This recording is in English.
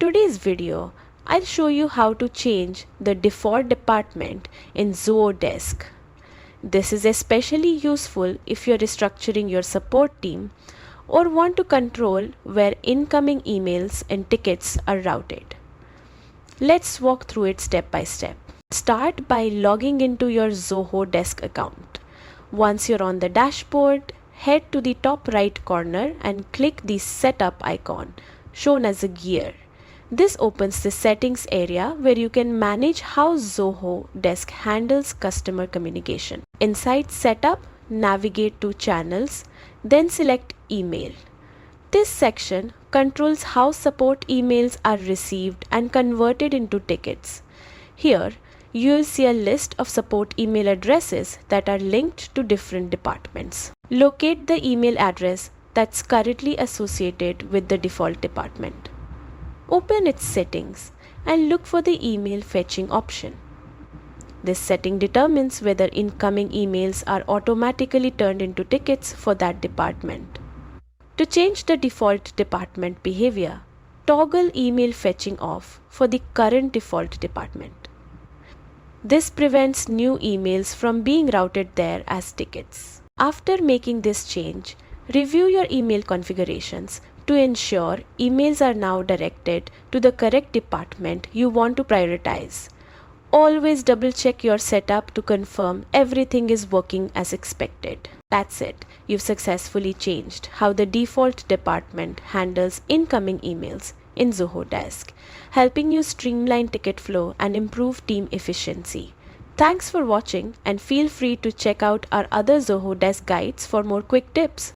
today's video, I'll show you how to change the default department in Zoho Desk. This is especially useful if you're restructuring your support team or want to control where incoming emails and tickets are routed. Let's walk through it step by step. Start by logging into your Zoho Desk account. Once you're on the dashboard, head to the top right corner and click the setup icon shown as a gear. This opens the settings area where you can manage how Zoho Desk handles customer communication. Inside setup, navigate to channels, then select email. This section controls how support emails are received and converted into tickets. Here, you will see a list of support email addresses that are linked to different departments. Locate the email address that's currently associated with the default department. Open its settings and look for the email fetching option. This setting determines whether incoming emails are automatically turned into tickets for that department. To change the default department behavior, toggle email fetching off for the current default department. This prevents new emails from being routed there as tickets. After making this change, review your email configurations to ensure emails are now directed to the correct department you want to prioritize. Always double check your setup to confirm everything is working as expected. That's it. You've successfully changed how the default department handles incoming emails in Zoho Desk, helping you streamline ticket flow and improve team efficiency. Thanks for watching and feel free to check out our other Zoho Desk guides for more quick tips.